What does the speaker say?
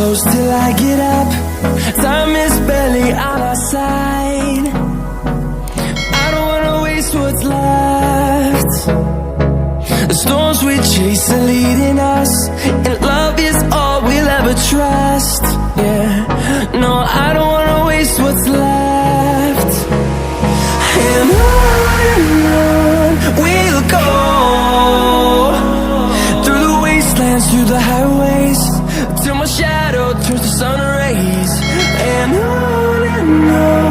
close till I get up. Time is barely on our side. I don't wanna waste what's left. The storms we chase are leading us, and love is all we'll ever trust. Yeah, no, I don't wanna waste what's left. And on we'll go, through the wastelands, through the highways, till my shadow turns to sun rays. And on